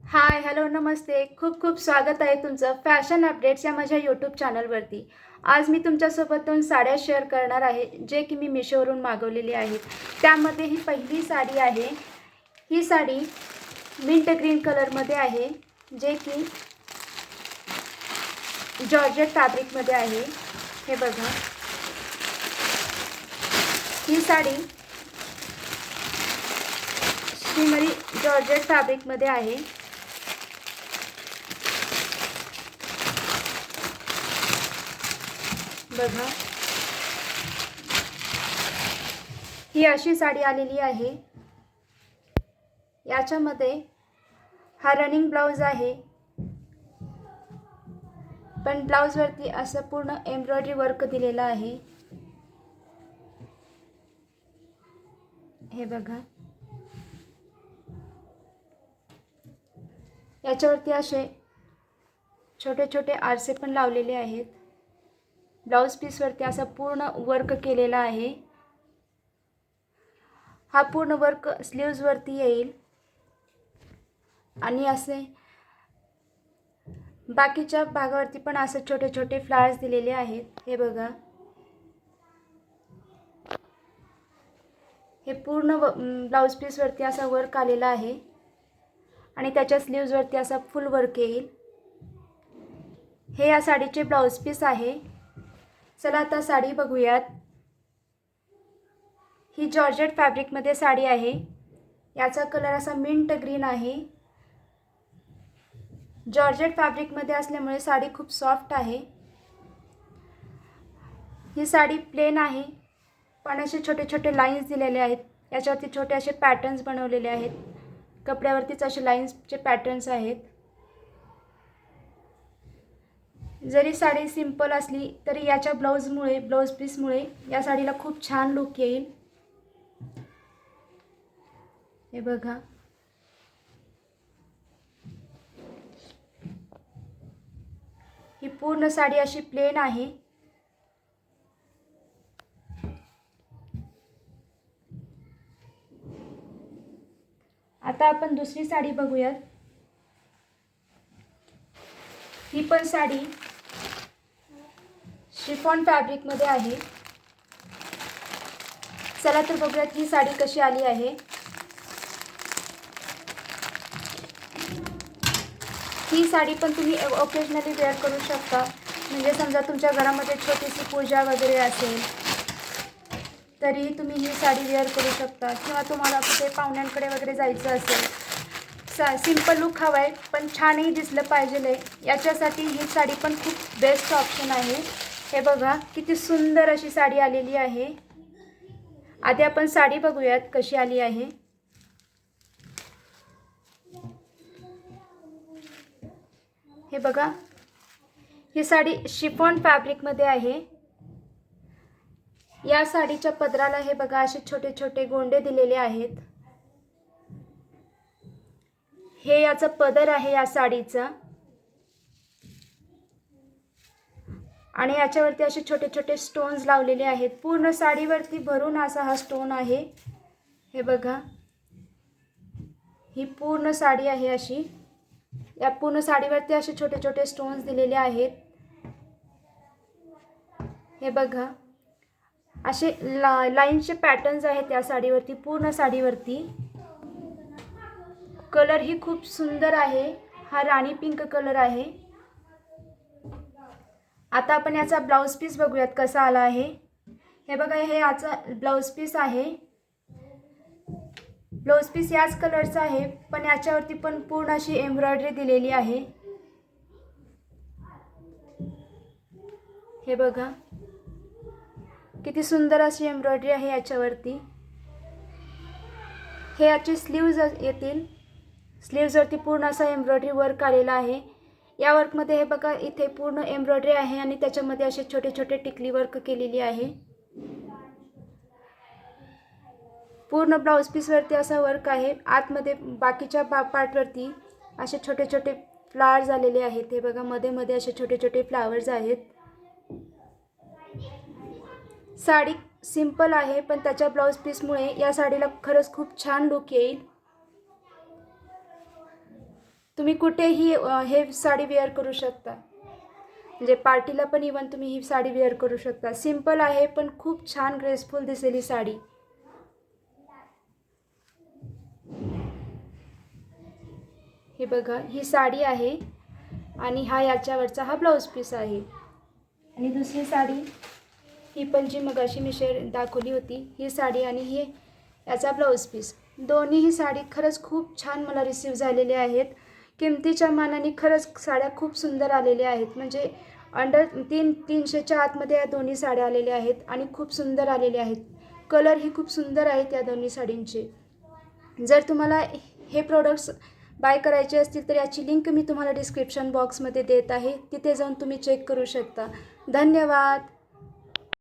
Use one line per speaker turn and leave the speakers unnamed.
Hi hello नमस्ते. खूप खूप स्वागत आहे तुमचं फॅशन अपडेट्स या माझ्या यूट्यूब चॅनलवरती. आज मी तुमच्यासोबत 2 साड्या शेअर करणार आहे जे की मी मिशोवरून मागवलेली आहेत. त्यामध्ये ही पहिली साडी आहे. ही साडी मिंट ग्रीन कलरमध्ये आहे जे की जॉर्जेट फॅब्रिकमध्ये आहे. हे बघा, ही साडी शिमरी जॉर्जेट फॅब्रिकमध्ये आहे. बघा, ही अशी साडी आलेली आहे. याच्यामध्ये हा रनिंग ब्लाउज आहे, पण ब्लाउजवरती असं पूर्ण एम्ब्रॉयडरी वर्क दिलेलं आहे. हे बघा, याच्यावरती असे छोटे छोटे आरसे पण लावलेले आहेत. ब्लाउज पीसवरती असं पूर्ण वर्क केलेला आहे. हा पूर्ण वर्क स्लीव्जवरती येईल आणि असे बाकीच्या भागावरती पण असे छोटे छोटे फ्लावर्स दिलेले आहेत. हे बघा, हे पूर्ण ब्लाउज पीसवरती असा वर्क आलेला आहे आणि त्याच्या स्लीव्जवरती असा फुल वर्क येईल. हे या साडीचे ब्लाउज पीस आहे. चला आता साडी बघूयात. ही जॉर्जेट फॅब्रिकमध्ये साडी आहे. याचा कलर असा मिंट ग्रीन आहे. जॉर्जेट फॅब्रिकमध्ये असल्यामुळे साडी खूप सॉफ्ट आहे. ही साडी प्लेन आहे, पण असे छोटे छोटे लाईन्स दिलेले आहेत. याच्यावरती छोटे असे पॅटर्न्स बनवलेले आहेत. कपड्यावरतीच असे लाईन्सचे पॅटर्न्स आहेत. जरी साडी सिंपल असली तरी याच्या ब्लाउज पीसमुळे या साडीला खूप छान लुक येईल. हे बघा, ही पूर्ण साडी अशी प्लेन आहे. आता आपण दुसरी साडी बघूयात. ही पण साडी शिफॉन फॅब्रिकमध्ये आहे. चला तर बघूयात ही साडी कशी आली आहे. ही साडी पण तुम्ही ओकेजनली वेअर करू शकता. म्हणजे समजा तुमच्या घरामध्ये छोटीशी पूजा वगैरे असेल तरीही तुम्ही ही साडी वेअर करू शकता, किंवा तुम्हाला कुठे पाहुण्यांकडे वगैरे जायचं असेल, सिंपल लुक हवा आहे पण छानही दिसलं पाहिजे याच्यासाठी ही साडी पण खूप बेस्ट ऑप्शन आहे. हे बघा, किती सुंदर अशी साडी आलेली आहे. आधी आपण साडी बघूयात कशी आली आहे. हे बघा, ही साडी शिफॉन फॅब्रिकमध्ये आहे. या साडीच्या पदराला हे बघा असे छोटे छोटे गोंडे दिलेले आहेत. हे याचं पदर आहे या साडीचा, आणि याच्यावरती असे छोटे छोटे स्टोन्स लावलेले आहेत. पूर्ण साडीवरती भरून असा हा स्टोन आहे. हे बघा, ही पूर्ण साडी आहे अशी. या पूर्ण साडीवरती असे छोटे छोटे स्टोन्स दिलेले आहेत. हे बघा, असे लाईनचे पॅटर्न्स आहेत या साडीवरती. पूर्ण साडीवरती कलर ही खूप सुंदर आहे. हा राणी पिंक कलर आहे. आता आपण याचा ब्लाउज पीस बघूयात कसा आला आहे. हे बघा, हे याचा ब्लाउज पीस आहे. ब्लाउज पीस याच कलरचा आहे, पण याच्यावरती पण पूर्ण अशी एम्ब्रॉयडरी दिलेली आहे. हे बघा, किती सुंदर अशी एम्ब्रॉयडरी आहे याच्यावरती. हे याचे स्लीव्ज येतील. स्लीव्जवरती पूर्ण असा एम्ब्रॉयडरी वर्क आलेला आहे. या वर्कमध्ये हे बघा, इथे पूर्ण एम्ब्रॉयडरी आहे आणि त्याच्यामध्ये असे छोटे छोटे टिकली वर्क केलेली आहे. पूर्ण ब्लाउज पीसवरती असा वर्क आहे. आतमध्ये बाकीच्या पार्टवरती असे छोटे छोटे फ्लावर्स आलेले आहेत. हे बघा, मध्ये मध्ये असे छोटे छोटे फ्लावर्स आहेत. साडी सिंपल आहे, पण त्याच्या ब्लाउज पीसमुळे या साडीला खरंच खूप छान लुक येईल. तुम्ही तुम्ही कुठेही हे साडी वेअर करू शकता, म्हणजे पार्टीला पण इवन तुम्ही ही साडी वेअर करू शकता. सिंपल आहे पण खूप छान ग्रेसफुल दिसेल ही साडी. हे बघा, ही साडी आहे आणि हा याच्यावरचा हा ब्लाऊज पीस आहे. आणि दुसरी साडी ही पण जी मगाशी मी दाखवली होती ही साडी आणि ही याचा ब्लाऊज पीस, दोन्हीही साडी खरंच खूप छान मला रिसीव झालेले आहेत. किमतीच्या मानाने खरंच साड्या खूप सुंदर आलेल्या आहेत. म्हणजे अंडर 300च्या आतमध्ये या दोन्ही साड्या आलेल्या आहेत आणि खूप सुंदर आलेल्या आहेत. कलर ही खूप सुंदर आहेत या दोन्ही साडींचे. जर तुम्हाला हे प्रोडक्ट्स बाय करायचे असतील तर याची लिंक मी तुम्हाला डिस्क्रिप्शन बॉक्समध्ये देत आहे, तिथे जाऊन तुम्ही चेक करू शकता. धन्यवाद.